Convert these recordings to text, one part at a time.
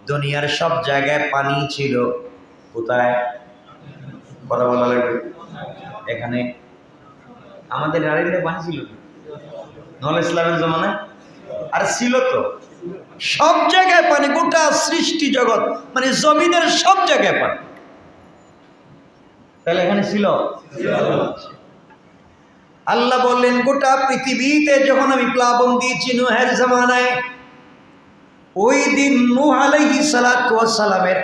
দুনিয়ার সব জায়গায় পানি ছিল, কোথায় কথা বলা লাগবে? এখানে আমাদের নারীদের পানি ছিল নল ইসলামের জমানায়, আর ছিল তো সব জায়গায় পানি, গোটা সৃষ্টি জগৎ মানে জমিনের সব জায়গায় পানি। তাহলে এখানে ছিল। আল্লাহ বললেন গোটা পৃথিবীতে যখন আমি প্লাবন দিয়েছি নূহের জামানায়, ওই দিন নূহ আলাইহিস সালাতু ওয়াস সালামের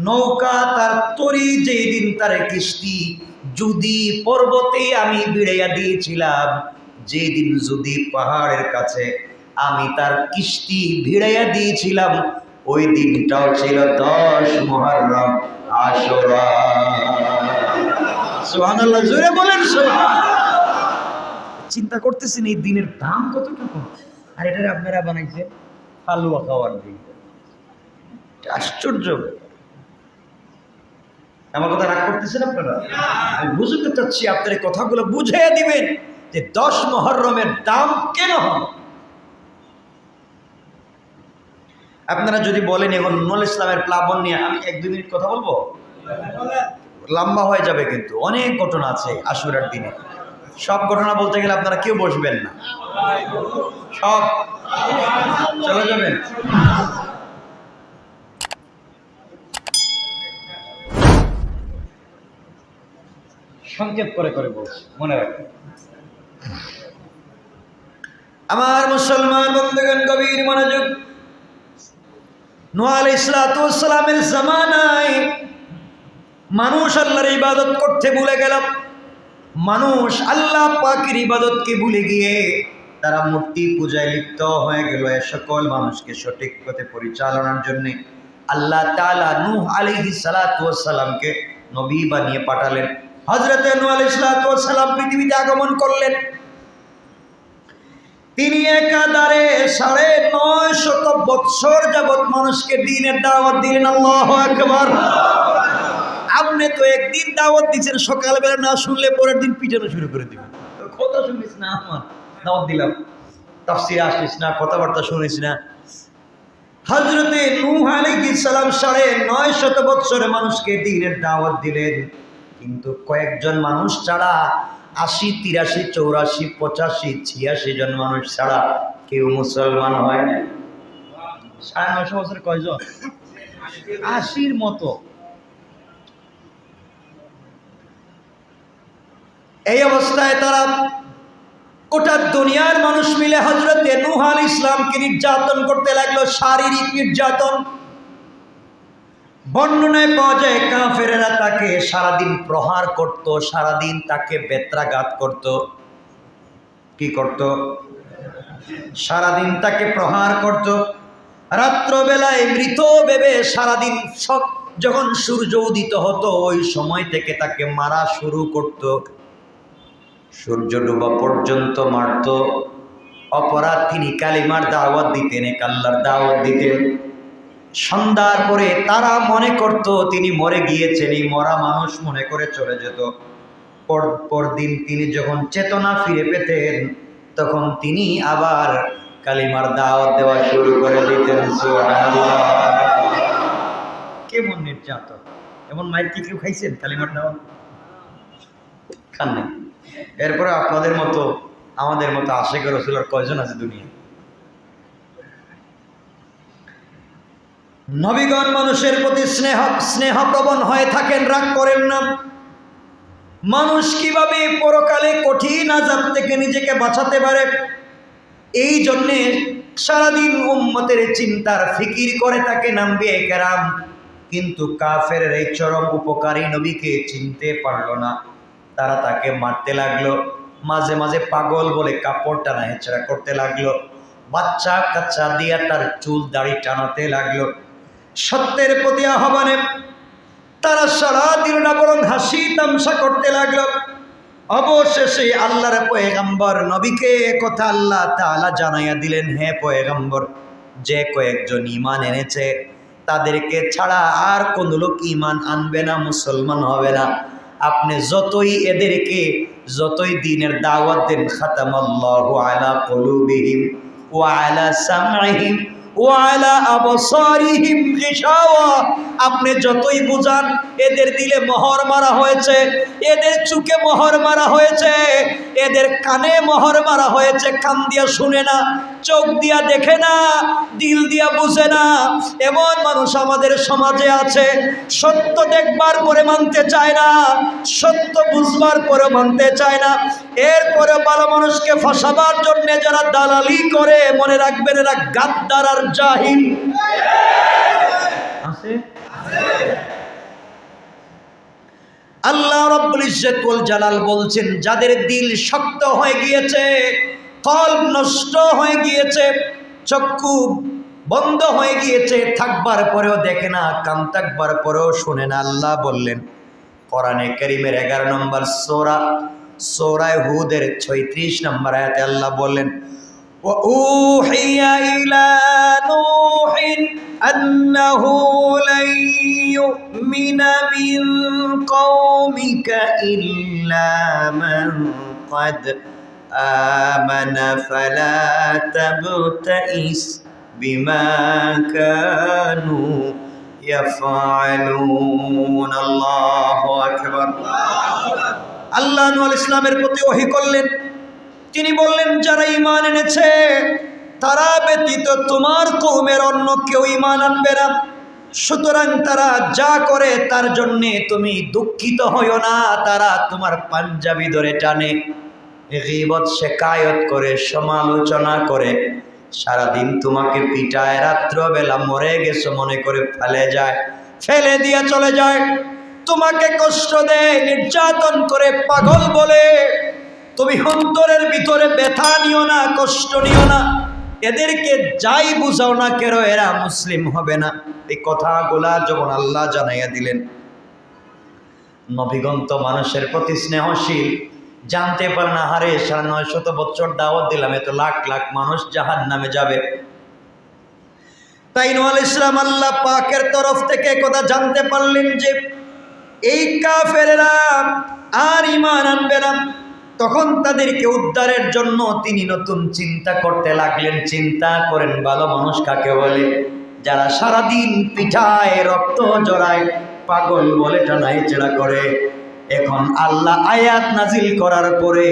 নৌকা তার তরি, যেই দিন তার কিস্তি যদি পর্বতে আমি বিড়াইয়া দিয়েছিলাম, যেই দিন যদি পাহাড়ের কাছে আমি তার কিস্তি ভিড়াইয়া দিয়েছিলাম, ওই দিনটাও ছিল 10 মুহররম আশুরা। সুবহানাল্লাহ, জোরে বলেন সুবহান। চিন্তা করতেছেন এই দিনের দাম কতটুকু, আর এটা আপনারা বানাইছেন হালুয়া খাওয়ার দিন। আশ্চর্য। আমার কথা রাগ করতেছেন আপনারা? আমি বুঝতে চাচ্ছি, আপনার এই কথাগুলো বুঝিয়ে দিবেন যে 10 মুহররমের দাম কেন হয়। আপনারা যদি বলেন এখন নূহ ইসলামের প্লাবন নিয়ে আমি 1-2 মিনিট কথা বলবো, লম্বা হয়ে যাবে, কিন্তু অনেক ঘটনা আছে আশুরার দিনে। সব ঘটনা বলতে গেলে আপনারা কেউ বসবেন না, সব চলে যাবেন। সংক্ষেপ করে করে বলছি, মনে রাখবেন। আমার মুসলমান বন্ধুগণ, গভীর মনোযোগ। নূহ আলাইহিস সালাতু ওয়াস সালামের জামানায় মানুষ আল্লাহর ইবাদত করতে ভুলে গেল। মানুষ আল্লাহ পাকের ইবাদতকে ভুলে গিয়ে তারা মূর্তি পূজায় লিপ্ত হয়ে গেল। এ সকল মানুষকে সঠিক পথে পরিচালনার জন্য আল্লাহ তাআলা নূহ আলাইহিস সালাতু ওয়াস সালামকে নবী বানিয়ে পাঠালেন। হযরতে নূহ আলাইহিস সালাতু ওয়াস সালাম পৃথিবীতে আগমন করলেন। তিনি একাধারে 950 বৎসর যাবৎ মানুষকে দ্বীনের দাওয়াত দিলেন। আল্লাহু আকবার। আপনি তো একদিন দাওয়াত দিচ্ছেন, সকালবেলা না শুনলে পরের দিন পিটানো শুরু করে দিবেন। কথা শুনিস না, আমার দাওয়াত দিলাম, তাফসীরে আসিস না, কথাবার্তা শুনিস না। হযরতে নূহ আলাইহিস সালাম 950 বৎসরে মানুষকে দ্বীনের দাওয়াত দিলেন, কিন্তু কয়েকজন মানুষ ছাড়া 80, 83, 84, 85, 86 জন মানুষ ছাড়া কেউ মুসলমান হয় না। 950 বছরে কয়জন? 80-র মতো। এই অবস্থায় তারা গোটা দুনিয়ার মানুষ মিলে হযরতে নূহ আলাইহিস সালামকে নির্যাতন করতে লাগলো, শারীরিক নির্যাতন। বর্ণনায় পাওয়া যায় কাফেরেরা তাকে সারাদিন প্রহার করত, সারাদিন তাকে বেত্রাঘাত করত। কি করত? সারাদিন তাকে প্রহার করত। রাত্রবেলায় মৃত ভেবে সারাদিন যখন সূর্য উদিত হতো ওই সময় থেকে তাকে মারা শুরু করত। সূর্য ডোবা পর্যন্ত মারত। অপরাধ তিনি কালিমার দাওয়াত দিতেন, এক আল্লাহর দাওয়াত দিতেন। সন্ধ্যার পরে তারা মনে করত তিনি মরে গিয়েছেন, এই মরা মানুষ মনে করে চলে যেত। পরদিন তিনি যখন চেতনা ফিরে পেতেন তখন তিনি আবার কালিমার দাওয়াত দেওয়া শুরু করে দিতেন। সুবহানাল্লাহ। কেমন নির্যাতন! এমন মায়ের কি কেউ খাইছেন কালিমার দাওয়াত? খান নাই। এরপরে আপনাদের মতো আমাদের মতো আশিক রাসূলের কয়জন আছে দুনিয়া? নবীগণ মানুষের প্রতি স্নেহপ্রবণ হয়ে থাকেন, রাগ করেন না। মানুষ কিভাবে পরকালে কঠিন আযাব থেকে নিজেকে বাঁচাতে পারে এই জন্যে সারাদিন উম্মতের চিন্তার ফিকির করে থাকে আম্বিয়া কেরাম। কিন্তু কাফেরের এই চরম উপকারী নবীকে চিনতে পারল না। তারা তাকে মারতে লাগলো, মাঝে মাঝে পাগল বলে কাপড় টানা হেঁচড়া করতে লাগলো, বাচ্চা কাচ্চা দিয়া তার চুল দাড়ি টানাতে লাগলো। সত্যের প্রতি আহ্বানে তারা সারাদিন না বরং হাসি তামসা করতে লাগলো। অবশেষে আল্লাহর পয়গম্বর নবীকে কথা আল্লাহ তাআলা জানাইয়া দিলেন, হে পয়গম্বর, যে কয়েকজন ঈমান এনেছে তাদেরকে ছাড়া আর কোন লোক ঈমান আনবে না, মুসলমান হবে না। আপনি যতই দ্বীনের দাওয়াত দেন, খাতামাল্লাহু আলা কুলুবিহিম ওয়া আলা সামঈহিম ওয়ালা আবসারিহিম গিশাওয়া, আপনি যতই বুঝান এদের দিলে মোহর মারা হয়েছে, এদের চোখে মোহর মারা হয়েছে, এদের কানে মোহর মারা হয়েছে, কান দিয়া শুনে না, চোখ দিয়া দেখে না, দিল দিয়া বুঝে না। এমন মানুষ আমাদের সমাজে আছে, সত্য দেখবার পরে মানতে চায় না, সত্য বুঝবার পরে মানতে চায় না। এরপরে ভালো মানুষকে ফাঁসাবার জন্য যারা দালালি করে, মনে রাখবেন এরা গাদ্দার আর জাহিল আছে। আল্লাহ রাব্বুল ইজ্জত ওয়াল জালাল বলছেন, যাদের দিল শক্ত হয়ে গিয়েছে, কলব নষ্ট হয়ে গিয়েছে, চক্ষু বন্ধ হয়ে গিয়েছে, থাকবার পরেও দেখে না, কান থাকবার পরেও শুনে না। আল্লাহ বললেন কোরআনে কারীমের 11 নম্বর সূরা হুদের 36 নম্বর আয়াতে আল্লাহ বললেন, ওয়া উহিয়া ইলা নূহিন আন্নাহু লাই ইউমিনা মিন কওমিকা ইল্লা মান ক্বাদ আমানা ফালা তাবতাইস বিমা কানু ইয়াফআলুন। আল্লাহু আকবার। আল্লাহ নূহ আলাইহিস সালামের প্রতি ওহী করলেন, তিনি বললেন যারা ঈমান এনেছে তারা ব্যতীত তোমার কওমের অন্য কেউ ঈমান আনবে না, সুতরাং তারা যা করে তার জন্য তুমি দুঃখিত হইও না। তারা তোমার পাঞ্জাবি ধরে টানে, গীবত শিকায়ত করে, সমালোচনা করে, সারাদিন তোমাকে পিটায়, রাত্রবেলা মরে গেছো মনে করে ফেলে দিয়ে চলে যায়, তোমাকে কষ্ট দেয়, নির্যাতন করে, পাগল বলে। তুমি অন্তরের ভিতরে ব্যথা নিও না, কষ্ট নিও না, এদেরকে যাই বুঝাও না কেন এরা মুসলিম হবে না। এই কথাগুলা যখন আল্লাহ জানাইয়া দিলেন, নবীগণ তো মানুষের প্রতি স্নেহশীল, জানতে পারে না হারে 950 বছর দাওয়াত দিলাম, এত লাখ লাখ মানুষ জাহান্নামে যাবে। তাই নূহ আলাইহিস সালাম আল্লাহ পাকের তরফ থেকে কথা জানতে পারলেন যে এই কাফেররা আর ঈমান আনবে না। তখন তাদেরকে উদ্ধারের জন্য তিনি নতুন চিন্তা করতে লাগলেন। চিন্তা করেন ভালো মানুষ কাকে বলে? যারা সারাদিন পিঠায়, রক্ত জড়ায়, পাগল বলে টানাইচেড়া করে। এখন আল্লাহ আয়াত নাজিল করার পরে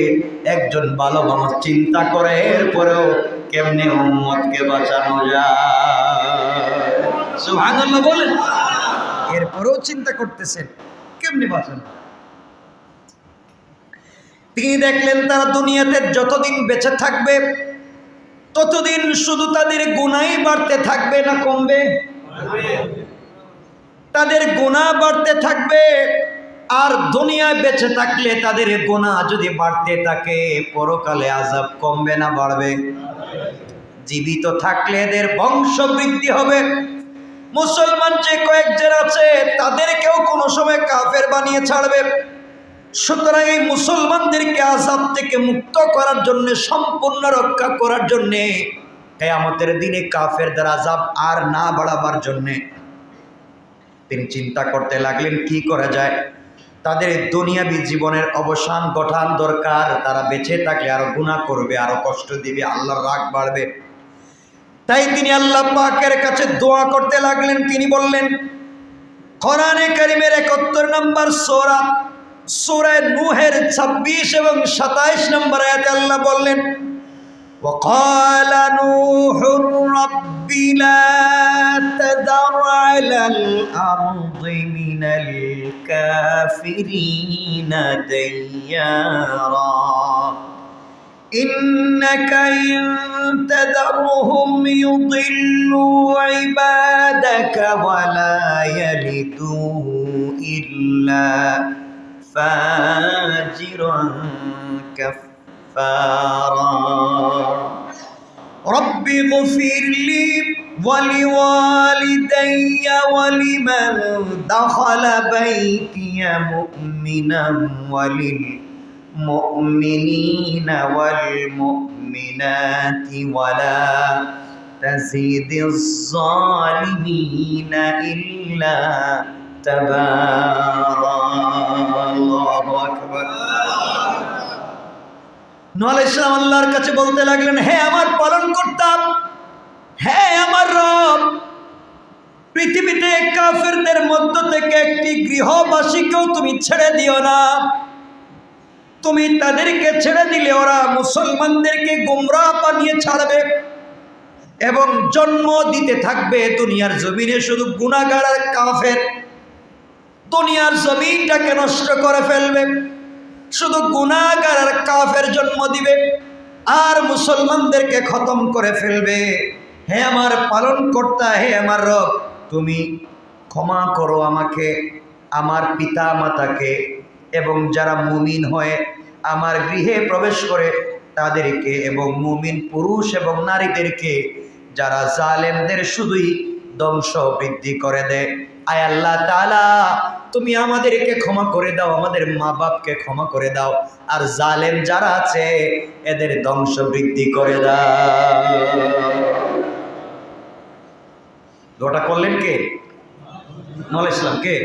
একজন ভালো মানুষ চিন্তা করে এরপরেও কেমনে উম্মতকে বাঁচানো যায়। সুবহানাল্লাহ বলেন। এরপরেও চিন্তা করতেছেন কেমনে বাঁচানো। তিনি দেখলেন তারা দুনিয়াতে যতদিন বেঁচে থাকবে ততদিন শুধু তাদের গুনাহই বাড়তে থাকবে, না কমবে? তাদের গুনাহ বাড়তে থাকবে। আর দুনিয়ায় বেঁচে থাকলে তাদের গুনাহ যদি বাড়তে থাকে, পরকালে আযাব কমবে না বাড়বে? জীবিত থাকলে এদের বংশ বৃদ্ধি হবে। মুসলমান যে কয়েকজন আছে তাদেরকেও কোনো সময় কাফের বানিয়ে ছাড়বে। সুতরাং এই মুসলমানদেরকে আযাব থেকে মুক্ত করার জন্য, সম্পূর্ণ রক্ষা করার জন্যে, কিয়ামতের দিনে কাফেরদের আযাব আর না বাড়াবার জন্যে তিনি চিন্তা করতে লাগলেন কি করা যায়। তাদের দুনিয়াবী জীবনের অবসান ঘটান দরকার। তারা বেঁচে থাকলে আরো গুনাহ করবে, আরো কষ্ট দিবে, আল্লাহর রাগ বাড়বে। তাই তিনি আল্লাহ পাকের কাছে দোয়া করতে লাগলেন। তিনি বললেন কোরআনে কারীমের 71 নম্বর সূরা নূহের 26 এবং 27 নম্বর আয়াতে আল্লাহ বললেন وقال نوح رب لا تذر على الأرض من الكافرين ديارا إنك إن تذرهم يضلوا عبادك ولا يلدوا إلا فاجرا كفارا رب اغفر لي ولوالدي ولمن دخل بيتي مؤمنا وللمؤمنين والمؤمنات ولا تزيد الظالمين إلا تبارا الله أكبر। নূহ আলাইহিস সালাম আল্লাহর কাছে বলতে লাগলেন, হে আমার পালনকর্তা, হ্যাঁ আমার রব, পৃথিবীতে কাফেরদের মধ্য থেকে একটি গৃহবাসীকেও তুমি ছেড়ে দিও না। তুমি তাদেরকে ছেড়ে দিলে ওরা মুসলমানদেরকে গোমরাহ বানিয়ে ছাড়বে এবং জন্ম দিতে থাকবে দুনিয়ার জমিনে শুধু গুনাহগার আর কাফের। দুনিয়ার জমিনটাকে নষ্ট করে ফেলবে, শুধু গুনাহগার আর কাফের জন্ম দিবে আর মুসলমানদেরকে খতম করে ফেলবে। হে আমার পালনকর্তা, হে আমার রব, তুমি ক্ষমা করো আমাকে, আমার পিতা মাতাকে এবং যারা মুমিন হয়ে আমার গৃহে প্রবেশ করে তাদেরকে এবং মুমিন পুরুষ এবং নারীদেরকে, যারা জালেমদের শুধুই ধ্বংস বৃদ্ধি করে দেয়। আয় আল্লাহ তাআলা, তুমি আমাদেরকে ক্ষমা করে দাও, আমাদের মা বাপকে ক্ষমা করে দাও, আর জালেম যারা আছে এদের ধ্বংস বৃদ্ধি করে দাও। দোয়াটা করলেন কে? নূহ ইসলাম কে?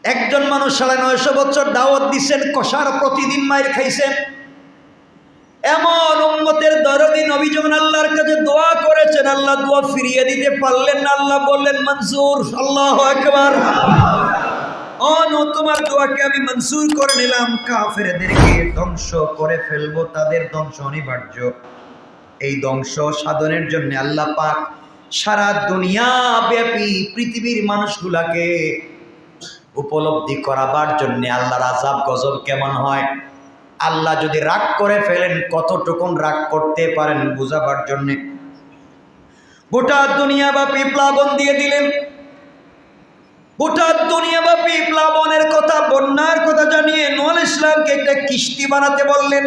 একজন মানুষ 950 বছর দাওয়াত দিচ্ছেন, কষার প্রতিদিন মায়ের খাইছেন। এমন উম্মতের দরদি নবী যখন আল্লাহর কাছে দোয়া করেছেন, আল্লাহ দোয়া ফিরিয়ে দিতে পারলেন না। আল্লাহ বললেন মনজুর। আল্লাহু আকবার। ও নূহ, তোমার দোয়াকে আমি মনজুর করে নিলাম। কাফেরদেরকে ধ্বংস করে ফেলবো, তাদের ধ্বংস অনিবার্য। এই ধ্বংস সাধনের জন্য আল্লাহ পাক সারা দুনিয়া ব্যাপী পৃথিবীর মানুষগুলাকে উপলব্ধি করাবার জন্য আল্লাহর আযাব গজব কেমন হয়, আল্লাহ যদি রাগ করে ফেলেন কতটুকুন রাগ করতে পারেন বুঝাবার জন্য গোটা দুনিয়া ব্যাপী প্লাবন দিয়ে দিলেন। গোটা দুনিয়া ব্যাপী প্লাবনের কথা, বন্যার কথা জানিয়ে নূহ ইসলামকে একটা কিস্তি বানাতে বললেন।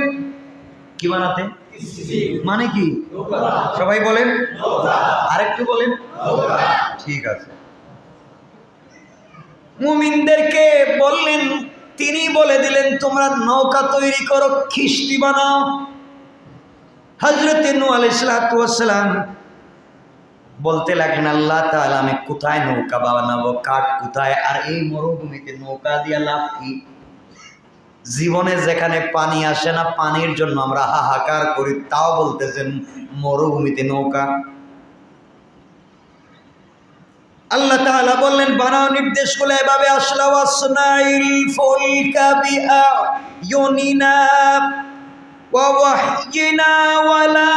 কি বানাতে? মানে কি? সবাই বলেন, আরেকটু বলেন। ঠিক আছে। মুমিনদেরকে বললেন, তিনি বলে দিলেন তোমরা নৌকা তৈরি করো, কিস্তি বানাও। হযরত নূহ আলাইহিস সালাম বলতে লাগলেন, আল্লাহ তাআলা আমি কোথায় নৌকা বানাবো, কাঠ কোথায়, আর এই মরুভূমিতে নৌকা দিয়ে লাভ কি? জীবনে যেখানে পানি আসে না, পানির জন্য আমরা হাহাকার করি, তাও বলতেছেন মরুভূমিতে নৌকা। আল্লাহ তাআলা বললেন বানাও, নির্দেশ করলে এভাবে আসলা ওয়াসনাইল ফুলকা বিআয়ুনিনা ওয়া ওয়াহয়িনা ওয়ালা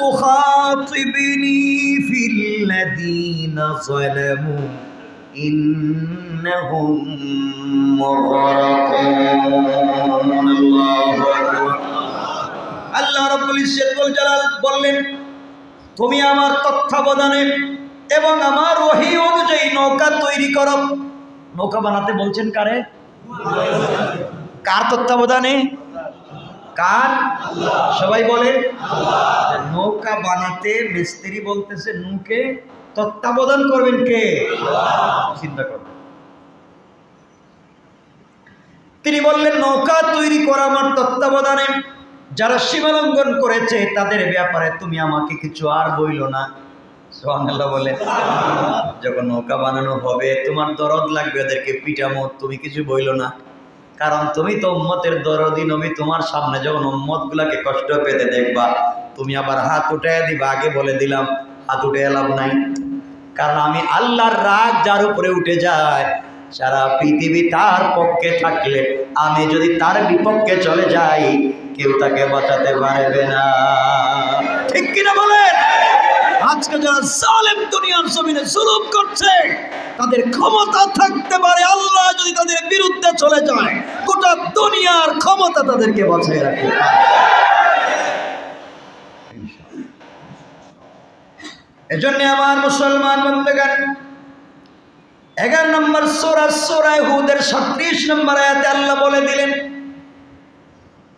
তুখাতিবনি ফিল্লাযীনা যালামু ইন্নাহুম মুগরাকুন। আল্লাহু আকবার। আল্লাহ রাব্বুল ইজ্জত ওয়াল জালাল বললেন তুমি আমার তত্ত্বাবধানে এবং আমার ওহী অনুযায়ী নৌকা তৈরি করো। নৌকা বানাতে বলছেন কারে? কার তত্ত্বাবধানে? কার? সবাই বলে নৌকা বানাতে মিস্ত্রি বলতেছে নূহকে, তত্ত্বাবধান করবেন কে? চিন্তা করবেন। তিনি বললেন নৌকা তৈরি করা আমার তত্ত্বাবধানে, যারা সীমালঙ্ঘন করেছে তাদের ব্যাপারে তুমি আমাকে কিছু আর বইলো না। সুবহানাল্লাহ বলে। যখন নৌকা বানানো হবে তোমার দরদ লাগবে, ওদেরকে পিটামো, তুমি কিছু বইলো না, কারণ তুমি তো উম্মতের দরদি নবী। তোমার সামনে যখন উম্মত গুলাকে কষ্ট পেতে দেখবা, তুমি আবার হাত উঠাইয়া দিবা। আগে বলে দিলাম হাত উঠে এলাম নাই, কারণ আমি আল্লাহর রাগ যার উপরে উঠে যায়, সারা পৃথিবী তার পক্ষে থাকলে আমি যদি তার বিপক্ষে চলে যাই, কেউ তাকে বাঁচাতে পারবে না। ঠিক কিনা বলেন? আজকে যারা জালেম দুনিয়ার জমিনে জুলুম করছে, তাদের ক্ষমতা থাকতে পারে আল্লাহ যদি তাদের বিরুদ্ধে চলে যায়, গোটা দুনিয়ার ক্ষমতা তাদেরকে বাঁচিয়ে রাখে। এজন্য আমার মুসলমান বন্ধুগণ, 11 নম্বর সূরা হুদের 37 নম্বর আয়াতে আল্লাহ বলে দিলেন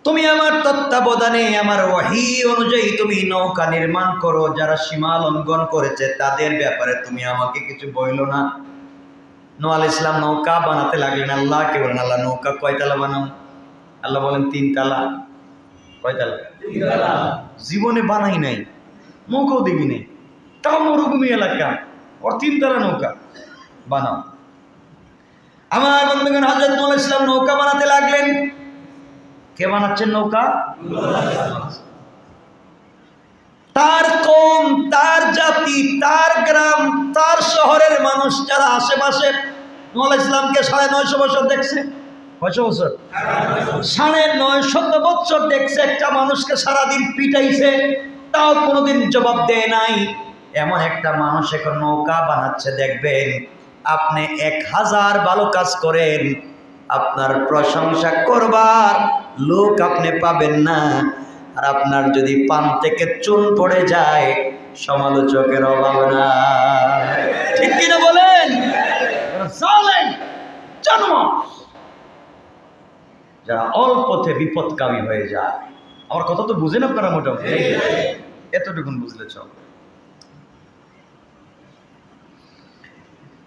তুমি আমার তত্ত্বাবধানে আমার ওহী অনুযায়ী তুমি নৌকা নির্মাণ করো, যারা সীমা লঙ্ঘন করেছে তাদের ব্যাপারে তুমি আমাকে কিছু বইলো না। নূহ আলাইহিস সালাম নৌকা বানাতে লাগলেন। আল্লাহকে বলেন আল্লাহ নৌকা কয়তলা বানাও? আল্লাহ বলেন 3 তলা। কয়তলা? 3 তলা। জীবনে বানাই নাই, নৌকাও দেখি নাই, তাও মরুভূমি এলাকা, ওর 3 তলা নৌকা বানাও। আমার বন্ধুগণ, হযরত নূহ আলাইহিস সালাম নৌকা বানাতে লাগলেন। কে বানাচ্ছেন নৌকা? তার কওম, তার জাতি, তার গ্রাম, তার শহরের মানুষ যারা আশেপাশে নূহ আলাইহিস সালামকে 950 বছর দেখছে। কয়শো বছর? 950 বছর দেখছে। একটা মানুষকে সারাদিন পিটাইছে, তাও কোনোদিন জবাব দেয় নাই। এমন একটা মানুষ এখন নৌকা বানাচ্ছে, দেখবেন আপনি 1000 ভালো কাজ করেন, আপনার প্রশংসা করবার লোক আপনি পাবেন না। আর আপনার যদি পান থেকে চুন পড়ে যায়, সমালোচকের অভাব না। ঠিক কিনা বলেন? জন্ম যারা অল্পতে বিপদকামী হয়ে যায়। আমার কথা তো বুঝেন আপনারা? মোটামুটি এতটুকুন বুঝলে চল।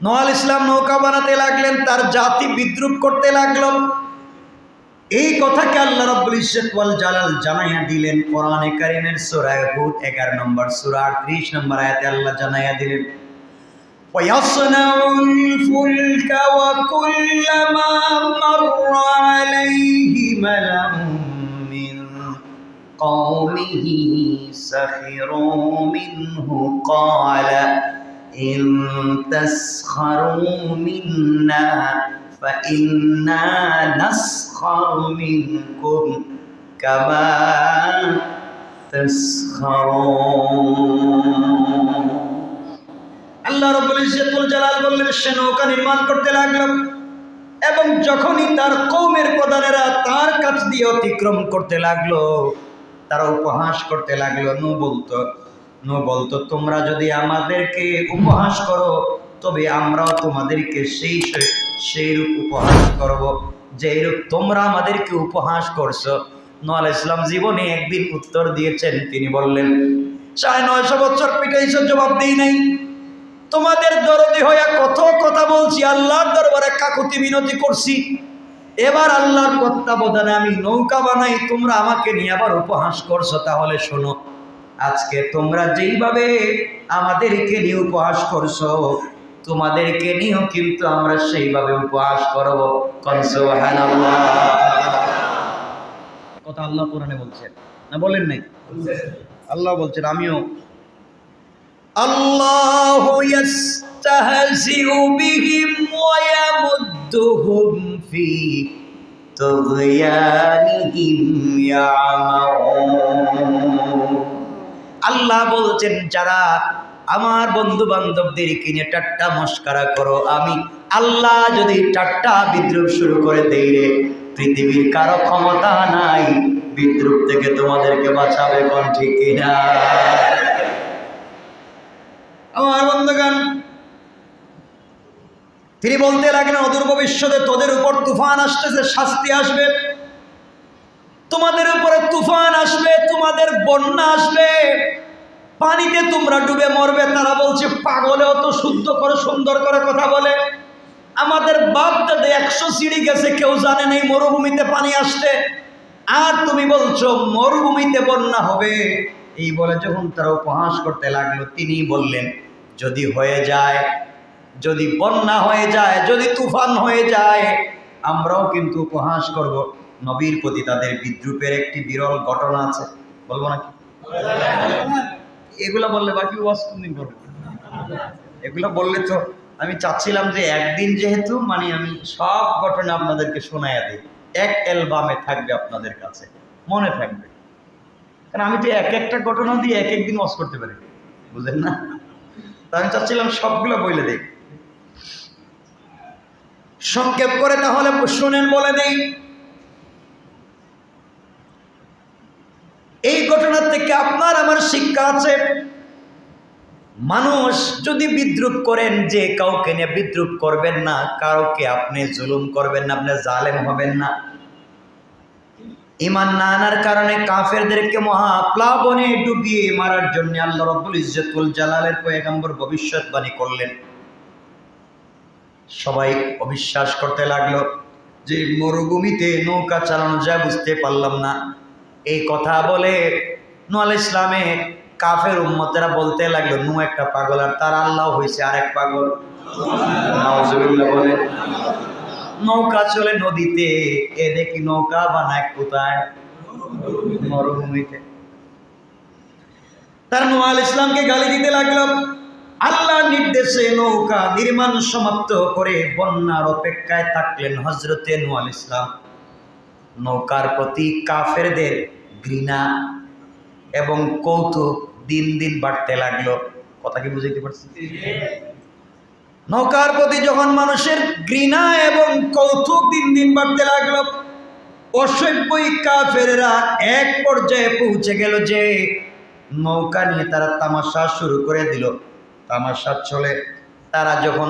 নূহ আলাইহিস সালাম নৌকা বানাতে লাগলেন, তার জাতি বিদ্রুপ করতে লাগলো। এই কথাকে আল্লাহ রাব্বুল ইজ্জত ওয়াল জালাল জানাইয়া দিলেন কোরআনে কারীমের সূরা হুদ 11 নম্বর সূরা 38 নম্বর আয়াতে আল্লাহ জানাইয়া দিলেন, وَيَصْنَعُ الْفُلْكَ وَكُلَّمَا مَرَّ عَلَيْهِ مَلَأٌ مِّن قَوْمِهِ سَخِرُوا مِنْهُ قَالَ إِن تَسْخَرُوا مِنَّا فَإِنَّا نَسْخَرُ مِنكُمْ كَمَا تَسْخَرُونَ। আল্লাহ রাব্বুল ইজ্জত ওয়াল জালাল বললেন, সে নৌকা নির্মাণ করতে লাগলো এবং যখনই তার কওমের প্রধানেরা তার কাছ দিয়ে অতিক্রম করতে লাগলো, তারা উপহাস করতে লাগলো। নূহ বলতো তোমরা যদি আমাদেরকে উপহাস করো, তবে আমরাও তোমাদেরকে সেইরূপ উপহাস করব, যেরূপ তোমরা আমাদেরকে উপহাস করছো। নূহ আলাইহিস সালাম জীবনে একদিন উত্তর দিয়েছেন, তিনি বললেন, 950 বছর পিটাইছো, জবাব দেই নাই। তোমাদের দরদি হইয়া কত কথা বলছি, আল্লাহর দরবারে কাকুতি মিনতি করছি। এবার আল্লাহর তত্ত্বাবধানে আমি নৌকা বানাই, তোমরা আমাকে নিয়ে আবার উপহাস করছো। তাহলে শোনো, আজকে তোমরা যেইভাবে আমাদেরকে নিয়ে উপহাস করছো, তোমাদেরকে নিয়েও কিন্তু আমরা সেইভাবে উপহাস করব। সুবহানাল্লাহ। কথা আল্লাহ কোরআনে বলছেন না, বলেন নাই? আল্লাহ বলছেন, আমিও আল্লাহু ইস্তাহজিউ বিহিম ওয়া ইয়ামুদ্দুহুম ফি তুগয়ানিহিম ইয়ামাউন। আল্লাহ বলছেন, যারা আমার বন্ধু বান্ধবদেরকে নিয়ে ঠাট্টা মস্করা করো, আমি আল্লাহ যদি ঠাট্টা বিদ্রুপ শুরু করে দেই রে, পৃথিবীর কারো ক্ষমতা নাই বিদ্রুপ থেকে তোমাদেরকে বাঁচাবে। কোন ঠিক কিনা? আমার বন্ধুগণ, তিনি বলতে লাগলেন, অদূর ভবিষ্যতে তোদের উপর তুফান আসতেছে, শাস্তি আসবে, তোমাদের উপরে তুফান আসবে, তোমাদের বন্যা আসবে, পানিতে তোমরা ডুবে মরবে। তারা বলছে, পাগলেও তো শুদ্ধ করে সুন্দর করে কথা বলে। আমাদের বাপ দাদা 100 সিঁড়ি গেছে, কেউ জানে নেই মরুভূমিতে পানি আসতে, আর তুমি বলছো মরুভূমিতে বন্যা হবে। এই বলে যখন তারা উপহাস করতে লাগলো, তিনি বললেন, যদি হয়ে যায়, যদি বন্যা হয়ে যায়, যদি তুফান হয়ে যায়, আমরাও কিন্তু উপহাস করব। নবীর প্রতি তাদের বিদ্রুপের একটি বিরল ঘটনা আছে, বলবো নাকি? এগুলা বললে বাকি ওয়াজ কোনদিন করবো? এগুলো বললে তো আমি চাচ্ছিলাম যে একদিন, যেহেতু আমি সব ঘটনা আপনাদেরকে শোনাইয়া দিই, এক অ্যালবামে থাকবে, আপনাদের কাছে মনে থাকবে। কারণ আমি তো একটা ঘটনা দিয়ে এক দিন ওয়াজ করতে পারি, বুঝলেন না? আমি চাচ্ছিলাম সবগুলো বলে দেই, সংক্ষেপ করে। তাহলে শুনেন, বলে দেই। এই ঘটনার থেকে আপনার আমার শিক্ষা আছে। মানুষ যদি বিদ্রুপ করেন, যে কাউকে নিয়ে বিদ্রুপ করবেন না, কাউকে আপনি জুলুম করবেন না, আপনি জালেম হবেন না। ঈমান না আনার কারণে কাফেরদেরকে মহাপ্লাবনে ডুবিয়ে মারার জন্য আল্লাহ রাব্বুল ইজ্জত ওয়াল জালালের পয়গম্বর ভবিষ্যৎবাণী করলেন। সবাই অবিশ্বাস করতে লাগলো যে মরুভূমিতে নৌকা চালানো যায়, বুঝতে পারলাম না। এই কথা বলে নূহ আলাইহিস সালামের কাফের উম্মতেরা বলতে লাগলো, নূহ একটা পাগল, আর তার আল্লাহ হয়েছে আরেক পাগল। নাউজুবিল্লাহ বলে। নৌকা চলে নদীতে, এ দেখি নৌকা বানায় কোথায়? মরুভূমিতে। তারা নূহ আলাইহিস সালামকে গালি দিতে লাগলো। আল্লাহর নির্দেশে নৌকা নির্মাণ সমাপ্ত করে বন্যার অপেক্ষায় থাকলেন হযরতে নূহ আলাইহিস সালাম। নৌকার প্রতি কাফেরদের ঘৃণা এবং কৌতুক দিন দিন বাড়তে লাগলো। কথা কি বুঝাইতে পারছি? নৌকার প্রতি যখন মানুষের ঘৃণা এবং কৌতুক দিন দিন বাড়তে লাগলো, অসভ্যই কাফেররা এক পর্যায়ে পৌঁছে গেল যে নৌকা নিয়ে তারা তামাশা শুরু করে দিল। তামাশা চলে, তারা যখন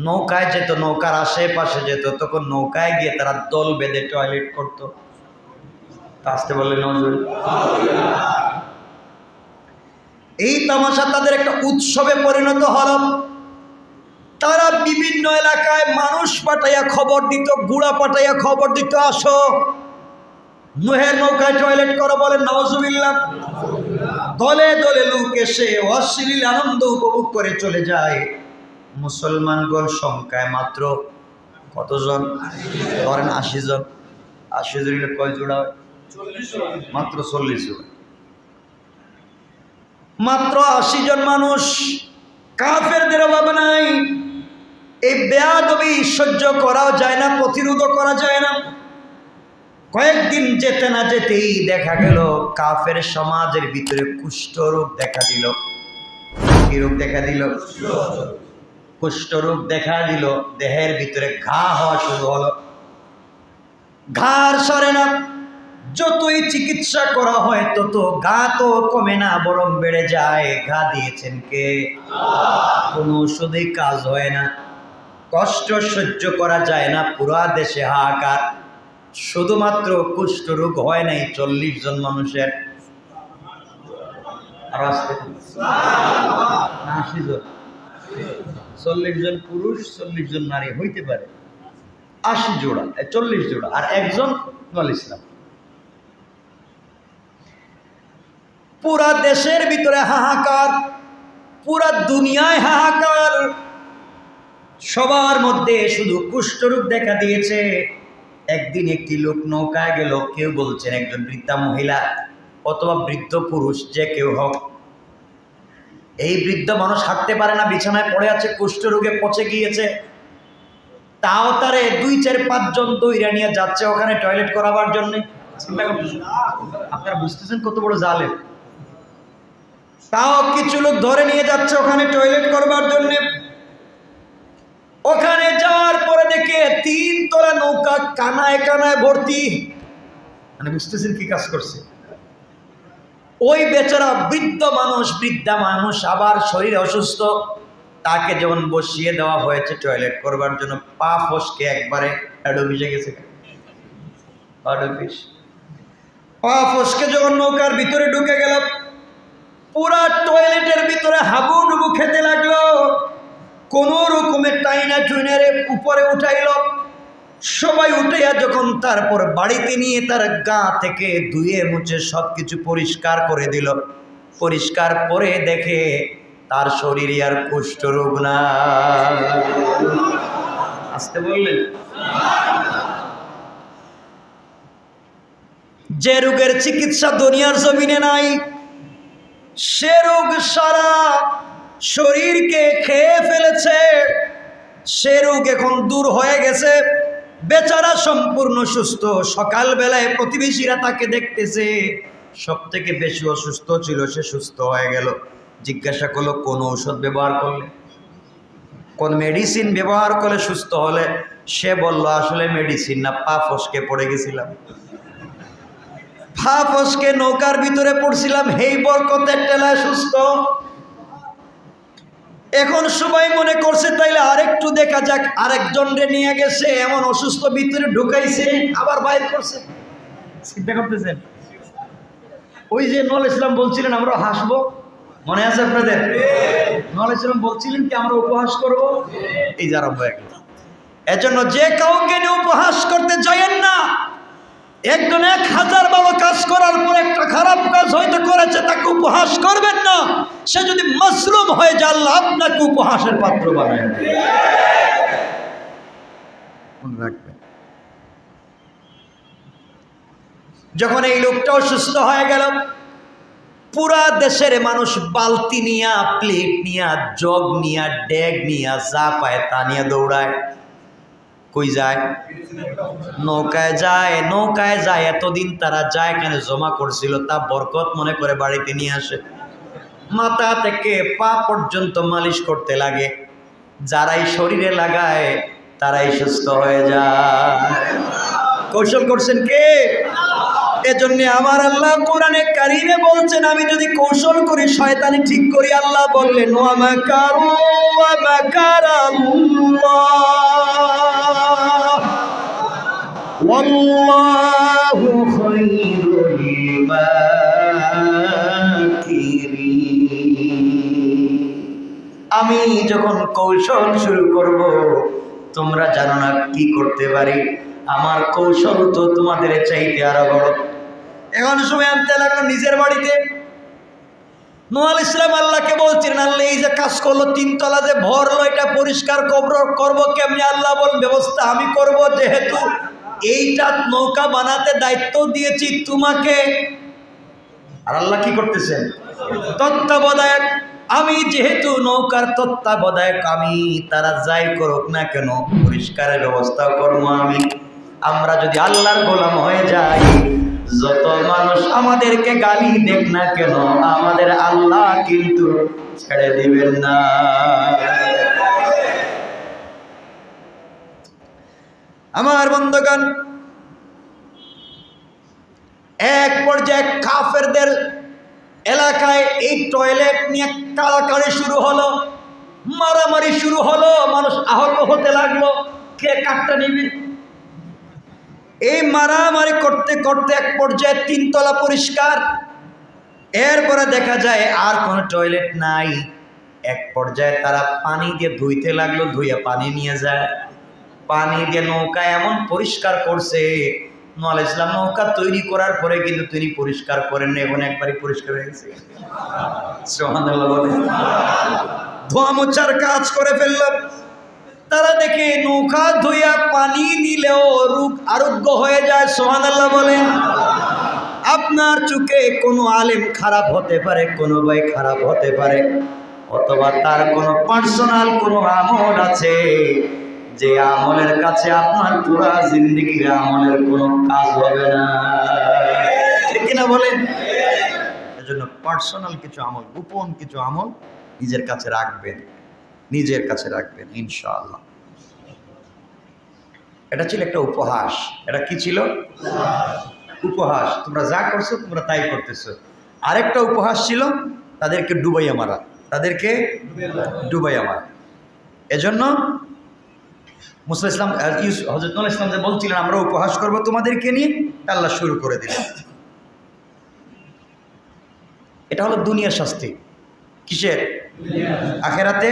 নৌকায় যেত, নৌকার আশেপাশে যেত, তখন নৌকায় গিয়ে তারা দল বেঁধে টয়লেট করত। আসতে বললেন নজর। এই তামাশা তাদের একটা উৎসবে পরিণত হল। তারা বিভিন্ন এলাকায় মানুষ পাঠাইয়া খবর দিত, গুড়া পাঠাইয়া খবর দিত, আসো নূহের নৌকায় টয়লেট করো। বলেন নাউজুবিল্লাহ। দলে দলে লোক এসে অশ্লীল আনন্দ উপভোগ করে চলে যায়। মুসলমানগণ সংখ্যায় মাত্র কতজন? ধরেন ৮০ জন। ৮০ জন কয় জোড়া হয়? মাত্র ৪০ জন। মাত্র ৮০ জন মানুষ। কাফেরদের অভাব নাই। এই বেয়াদবি সহ্য করাও যায় না, প্রতিরোধও করা যায় না। কয়েকদিন যেতে না যেতেই দেখা গেল কাফের সমাজের ভিতরে কুষ্ঠরোগ দেখা দিল। কি রোগ দেখা দিল? কুষ্ঠরোগ দেখা দিল। দেহের ভিতরে ঘা হওয়া শুরু হলো। ঘাড় সরে না, যতই চিকিৎসা করা হয় তত ঘা তো কমে না, বরং বেড়ে যায়। ঘা দিয়েছেন কে? কোনো ওষুধেই কাজ হয় না। কষ্ট সহ্য করা যায় না, পুরা দেশে হাহাকার। শুধুমাত্র কুষ্ঠরোগ হয় নাই ৪০ জন মানুষের। আর ৮০ জন। ৪০ জন পুরুষ, ৪০ জন নারী হইতে পারে। ৮০ জোড়া, ৪০ জোড়া, আর একজন নূহ আলাইহিস সালাম। পুরা দেশের ভিতরে হাহাকার, পুরা দুনিয়ায় হাহাকার। সবার মধ্যে শুধু কুষ্ঠরোগ দেখা দিয়েছে। একদিন একটি লোক নৌকায় গেল, কেউ বলছেন একজন বৃদ্ধা মহিলা অথবা বৃদ্ধ পুরুষ, যে কেউ হোক। এই বৃদ্ধ মানুষ হাঁটতে পারে না, বিছানায় পড়ে আছে, কুষ্ঠরোগে পচে গিয়েছে। তাও তারে ২, ৪, ৫ জন দইরা নিয়ে যাচ্ছে ওখানে টয়লেট করাবার জন্য। চিন্তা করতেছেন? আপনারা বুঝতেছেন কত বড় জালেম? তাও কিছু লোক ধরে নিয়ে যাচ্ছে ওখানে টয়লেট করবার জন্য। ওখানে যাওয়ার পরে দেখে ৩ তলা নৌকা কানায় কানায় ভর্তি। মানে বুঝতেছেন কি কাজ করছে? ওই বেচারা বৃদ্ধা মানুষ আবার শরীরে অসুস্থ। তাকে যখন বসিয়ে দেওয়া হয়েছে টয়লেট করবার জন্য, পা ফসকে একবারে হেড অফিসে গেছে। পা ফসকে যখন নৌকার ভিতরে ঢুকে গেল, পুরা টয়লেটের ভিতরে হাবুডুবু খেতে লাগলো। কোন রকমের টাইনা টুইনারে উপরে উঠাইল। সবাই উঠাইয়া যখন তারপর বাড়িতে নিয়ে তার গা থেকে ধুয়ে মুছে সবকিছু পরিষ্কার করে দিল। পরিষ্কার করে দেখে তার শরীরে আর কুষ্ঠরোগ না। আসতে বললেন? যে রোগের চিকিৎসা দুনিয়ার জমিনে নাই, সে রোগ সারা শরীরকে খেয়ে ফেলেছে। সে রোগ এখন দূর হয়ে গেছে। বেচারা সম্পূর্ণ সুস্থ। সকালবেলায় প্রতিবেশীরা তাকে দেখতেছে, সব থেকে বেশি অসুস্থ ছিল, সে সুস্থ হয়ে গেল। জিজ্ঞাসা করলো কোন ঔষধ ব্যবহার করলে, কোন মেডিসিন ব্যবহার করে সুস্থ হলে? সে বলল আসলে মেডিসিন না, পা ফসকে পড়ে গেছিলাম। পা ফসকে নৌকার ভিতরে পড়ছিলাম, হেই বরকতের টেলায় সুস্থ। এখন সবাই মনে করছে তাইলে আরেকটু দেখা যাক, আরেকজন রে নিয়ে গেছে, এমন অসুস্থ ভিতরে ঢুকাইছে, আবার বাইর করছে। চিন্তা করতেছেন? ওই যে নূহ আলাইহিস সালাম বলছিলেন আমরা হাসবো, মনে আছে আপনাদের? নূহ আলাইহিস সালাম বলছিলেন কি আমরা উপহাস করব? এই যে আরম্ভ হয়ে গেল। এজন্য যে কাউকে নিয়ে উপহাস করতে যায়েন না। একজন ১০০০ ভালো কাজ করার পর একটা খারাপ কাজ হয়তো করেছে, তাকে উপহাস করবেন না। সে যদি মাসলুম হয়ে যায়, আল্লাহ আপনাকে উপহাসের পাত্র বানায়। মনে রাখবেন। যখন এই লোকটা অসুস্থ হয়ে গেল, পুরা দেশের মানুষ বালতি নিয়া, প্লেট নিয়া, জগ নিয়া, ড্যাগ নিয়া, যা পায় তা নিয়ে দৌড়ায়। কই যায়? নৌকায় যায়। নৌকায় যায়, এতদিন তারা যায় কেন জমা করছিল তা বরকত মনে করে বাড়িতে নিয়ে আসে। মাথা থেকে পা পর্যন্ত মালিশ করতে লাগে। যারাই শরীরে লাগায় তারাই সুস্থ হয়ে যায়। কৌশল করছেন কে? এজন্য আমার আল্লাহ কোরআনে কারিমে বলছেন, আমি যদি কৌশল করি শয়তানি ঠিক করি, আল্লাহ বললেন ওয়া মাকারু ওয়া মাকারাল্লাহ ওয়াল্লাহু খায়রুল মাকিরিন। আমি যখন কৌশল শুরু করব তোমরা জানো না কি করতে পারি। আমার কৌশল তো তোমাদের চাইতে আরো বড়। এখন সময় আনতে লাগলো নিজের বাড়িতে। নূহ আলাইহিস সালাম আল্লাহকে বলছিলেন, আল্লাহ এই যে কাজ করলো, তিনতলা যে ভরলো, এটা পরিষ্কার করবো কেমনি? আল্লাহ বল, ব্যবস্থা আমি করব, যেহেতু এইটা নৌকা বানাতে দায়িত্ব দিয়েছি তোমাকে। আর আল্লাহ কি করতেছেন? তত্ত্বাবধায়ক। আমি যেহেতু নৌকার তত্ত্বাবধায়ক, আমি তারা যাই করুক না কেন পরিষ্কারের ব্যবস্থা করবো আমি। আমরা যদি আল্লাহর গোলাম হয়ে যাই, যত মানুষ আমাদেরকে গালি দেখ না কেন, আমাদের আল্লাহ কিন্তু ছেড়ে দিবেন না। আমার বন্ধুগণ, এক পর্যায়ে কাফেরদের এলাকায় এই টয়লেট নিয়ে কাড়াকাড়ি শুরু হলো, মারামারি শুরু হলো, মানুষ আহত হতে লাগলো। কে কাঠটা নিবে? এই মারামারি করতে করতে এক পর্যায়ে তিনতলা পরিষ্কার। এরপরে দেখা যায় আর কোনো টয়লেট নাই। এক পর্যায়ে তারা পানি দিয়ে ধুইতে লাগলো, ধুইয়া পানি নিয়ে যায়। পানি দিয়ে নৌকা এমন পরিষ্কার করছে, নূহ আলাইহিস সালাম নৌকা তৈরি করার পরে কিন্তু তিনি পরিষ্কার করেন না, এখন একবারই পরিষ্কার হয়ে গেছে। সুবহানাল্লাহ বলে ধোয়া মোছার কাজ করে ফেলল। তারা দেখে নৌকা ধুইয়া পানি নিলেও রোগ আরোগ্য হয়ে যায়। সুবহানাল্লাহ বলেন। আপনার চোখে কোনো আলেম খারাপ হতে পারে, কোনো ভাই খারাপ হতে পারে, অথবা তার কোনো পার্সোনাল কোনো আমল আছে, যে আমলের কাছে আপনার পুরা জিন্দেগির আমলের কোনো কাজ হবে না। ঠিক কিনা বলেন? এজন্য পার্সোনাল কিছু আমল, গোপন কিছু আমল নিজের কাছে রাখবেন, নিজের কাছে রাখবেন ইনশাআল্লাহ। এটা ছিল একটা উপহাস। এটা কি ছিল? উপহাস। তোমরা যা করছো তোমরা তাই করতেছো। আরেকটা উপহাস ছিল তাদেরকে ডুবাইয়া মারা, তাদেরকে ডুবাইয়া মারা। এজন্য মুসা ইসলাম হযরত নূহ ইসলাম যে বলছিলেন আমরা উপহাস করব তোমাদেরকে নিয়ে, আল্লাহ শুরু করে দিলেন। এটা হলো দুনিয়ার শাস্তি। কিসের? আখেরাতে।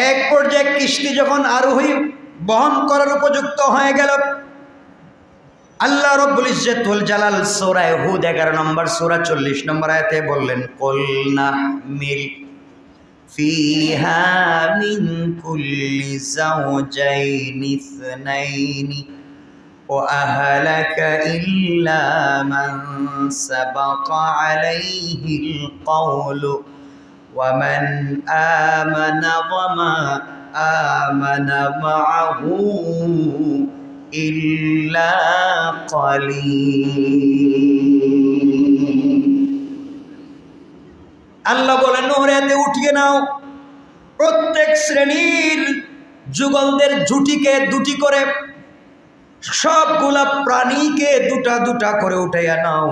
এক পর্যায়ে কিস্তি যখন আরোহী বহন করার উপযুক্ত হয়ে গেল, আল্লাহ রাব্বুল ইজ্জত ওয়াল জালাল সূরা হুদ 11 নম্বর সূরা 40 নম্বর আয়াতে বললেন, কুল নাহমিল ফিহা মিন কুল্লি যাওজাইনি ইসনাইনি ওয়া আহলাকা ইল্লা মান সাবাকা আলাইহিল কওলু ওয়া মান আমানা ওয়া মা আমানা মাআহু ইল্লা কালিল। আল্লাহ বলেন নহরেতে উঠিয়ে নাও, প্রত্যেক শ্রেণীর যুগলদের জুটিকে দুটি করে, সবগুলা প্রাণীকে দুটা দুটা করে উঠাইয়া নাও।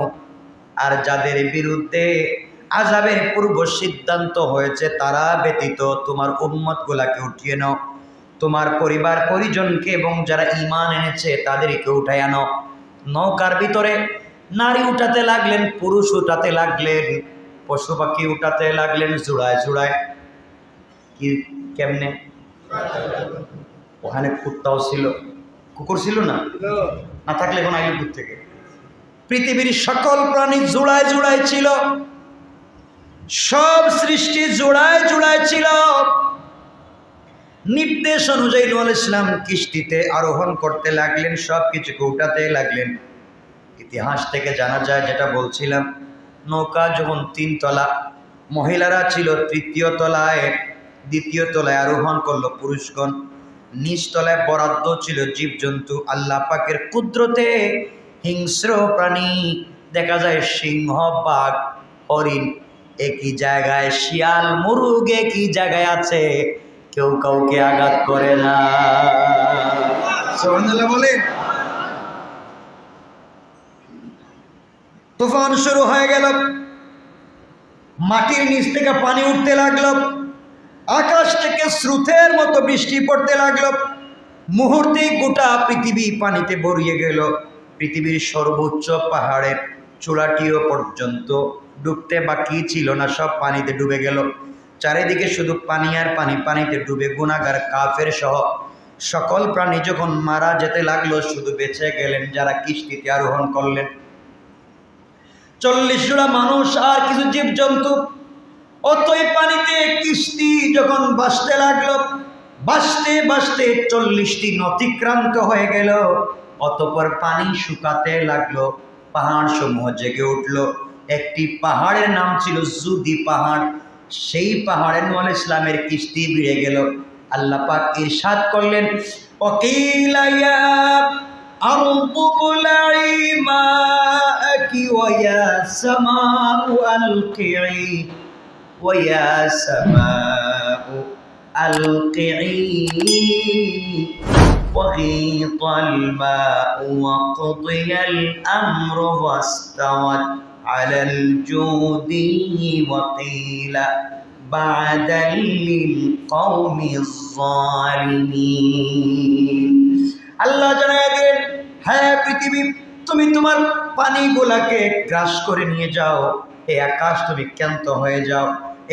আর যাদের বিরুদ্ধে আযাবের পূর্ব সিদ্ধান্ত হয়েছে তারা ব্যতীত তোমার উম্মতগুলাকে উঠিয়ে নাও, তোমার পরিবার পরিজনকে এবং যারা ঈমান এনেছে তাদেরকে উঠাইয়া নাও। নৌকার ভিতরে নারী উঠাতে লাগলেন, পুরুষ উঠাতে লাগলেন, পশু পাখি উঠাতে লাগলেন জোড়ায় জোড়ায়। কি কেমনে? ওখানে কুত্তাও ছিল, কুকুর ছিল না? না থাকলে এখন আইল থেকে। পৃথিবীর সকল প্রাণী জোড়ায় জোড়ায় ছিল, সব সৃষ্টি জোড়ায় জোড়ায় ছিল। নির্দেশ অনুযায়ী নূহ আলাইহিস সালাম কিস্তিতে আরোহণ করতে লাগলেন, সব কিছুকে উঠাতে লাগলেন। ইতিহাস থেকে জানা যায়, যেটা বলছিলাম, নৌকা যখন 3 তলা, মহিলারা ছিল 3য় তলায়, 2য় তলায় আরোহণ করলো পুরুষগণ, নিচ তলায় বরাদ্দ ছিল জীবজন্তু। আল্লাহ পাকের কুদরতে হিংস্র প্রাণী দেখা যায়, সিংহ, বাঘ, হরিণ একই জায়গায়, শিয়াল, মুরগ একই জায়গায় আছে, কেউ কাউকে আঘাত করে না। সুবহানাল্লাহ বলেন। তুফান শুরু হয়ে গেল, মাটির নিচ থেকে পানি উঠতে লাগলো, আকাশ থেকে স্রোতের মতো বৃষ্টি পড়তে লাগলো, মুহূর্তেই গোটা পৃথিবী পানিতে ভরিয়ে গেল। পৃথিবীর সর্বোচ্চ পাহাড়ের চূড়াটিও পর্যন্ত ডুবতে বাকি ছিল না, সব পানিতে ডুবে গেল। চারিদিকে শুধু পানি আর পানি, পানিতে ডুবে গুনাহগার কাফের সহ সকল প্রাণী যখন মারা যেতে লাগলো, শুধু বেঁচে গেলেন যারা কিস্তিতে আরোহণ করলেন। 40 জোড়া মানুষ আর কিছু জীবজন্তু। অতই পানিতে কিস্তি যখন ভাসতে লাগলো, ভাসতে ভাসতে 40টি অতিক্রান্ত হয়ে গেল। অতঃপর পানি শুকাতে লাগলো, পাহাড় সমূহ জেগে উঠল। একটি পাহাড়ের নাম ছিল জুদি পাহাড়। সেই পাহাড়ে নূহ আলাইহিস সালামের কিস্তি ভিড়ে গেল। আল্লাহ পাক ইরশাদ করলেন, ওয়াকিলা ইয়া আরদু বুলঈ মাআকি ওয়া ইয়া সামাউ আলকিঈ ওয়া ইয়া সামাউ আলকিঈ وغيض الماء وقضي الأمر واستوت على الجودي وقيل بعدا للقوم الظالمين। আল্লাহ জানায় দিলেন, হ্যাঁ পৃথিবী, তুমি তোমার পানিগুলাকে গ্রাস করে নিয়ে যাও, হে আকাশ তুমি ক্ষান্ত হয়ে যাও।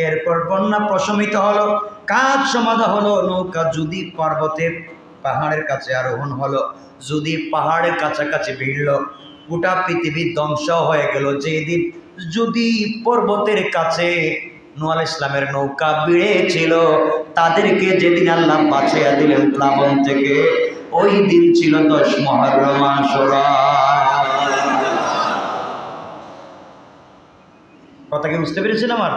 এরপর বন্যা প্রশমিত হলো, কাজ সমাধা হলো। নৌকা যদি পর্বতের পাহাড়ের কাছে আরোহণ হলো, যদি পাহাড়ের কাছাকাছি ভিড়ল, গোটা পৃথিবী ধ্বংস হয়ে গেল। যেদিন যদি পর্বতের কাছে নূহ আলাইহিস সালামের নৌকা ভিড়েছিল, তাদেরকে যেদিন আল্লাহ বাঁচিয়ে দিলেন প্লাবন থেকে, ওই দিন ছিল 10 মুহররম আশুরা। কথা কি বুঝতে পেরেছেন আমার?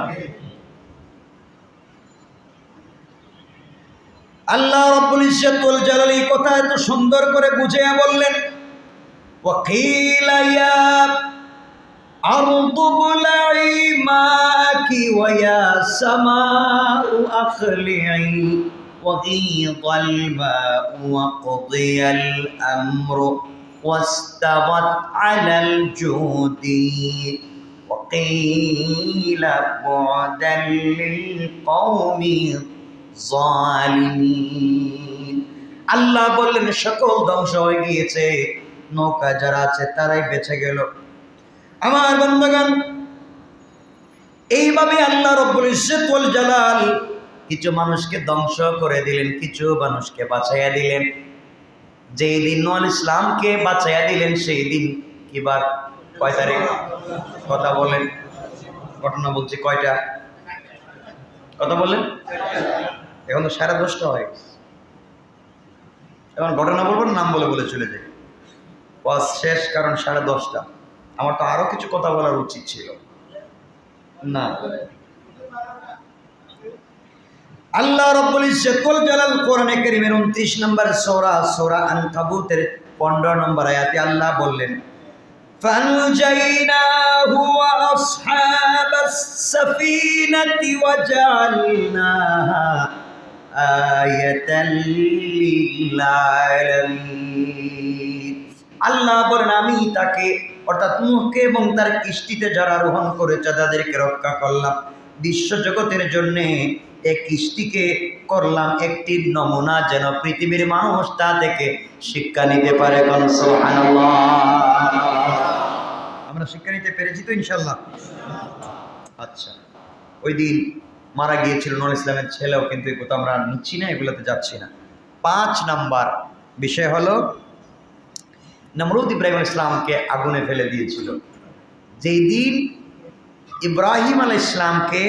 আল্লাহ রাব্বুল ইজ্জত ওয়াল জালাল এই কথা এত সুন্দর করে বুঝিয়ে বললেন, ওয়াকিলা ইয়া আরদু বুলঈ মাকি ওয়া ইয়া সামাউ আখলিঈ ওয়াগীদাল মাউ ওয়াকদিয়াল আমরু ওয়াস্তাওয়াত আলাল জুদি ওয়াকিলা বু'দাল লিল কওমি জালিমিন। আল্লাহ বললেন, সকল ধ্বংস হয়ে গিয়েছে, নৌকা যারা আছে তারাই বেঁচে গেল। আমার বন্ধুগণ, এইভাবে আল্লাহ রাব্বুল ইজ্জত ওয়াল জালাল কিছু মানুষকে ধ্বংস করে দিলেন, কিছু মানুষকে বাঁচাইয়া দিলেন। যেই দিন নূহ আলাইহিস সালামকে বাঁচাইয়া দিলেন, সেই দিন কিবার কয় তারিখ? কথা বলেন, ঘটনা বলছি কয়টা? কথা বলেন। এখন তো 10:30 হয়ে গেছে। এখন ঘটনা বলবো, নাম বলে বলে চলে যাই, ওয়াজ শেষ, কারণ 10:30। আমার তো আরো কিছু কথা বলার উচিত ছিল না। আল্লাহ রাব্বুল ইজ্জত ওয়াল জালাল কোরআনে কারীমের 29 নম্বর সূরা আনকাবুতের 15 নম্বর আয়াতে আল্লাহ বললেন, فَأَنْجَيْنَاهُ وَأَصْحَابَ السَّفِينَةِ وَجَعَلْنَاهَا آيَةً لِلْعَالَمِينَ। আল্লাহ বলেন, আমি তাকে অর্থাৎ নূহকে এবং তার কিস্তিতে যারা আরোহণ করেছে তাদেরকে রক্ষা করলাম, বিশ্বজগতের জন্যে এই কিস্তিকে করলাম একটি নমুনা, যেন পৃথিবীর মানুষ তা থেকে শিক্ষা নিতে পারে। সুবহানাল্লাহ। আমরা শিক্ষা নিতে পেরেছি তো ইনশাল্লাহ? আচ্ছা, ওই দিন মারা গিয়েছিল নূহ আলাইহিস সালামের ছেলেও, কিন্তু এই কথা আমরা নিচ্ছি না, এগুলোতে যাচ্ছি না। 5 নাম্বার বিষয় হলো, নমরুদ ইব্রাহিম আলাইহিস সালামকে আগুনে ফেলে দিয়েছিল। যেই দিন ইব্রাহিম আলাইহিস সালামকে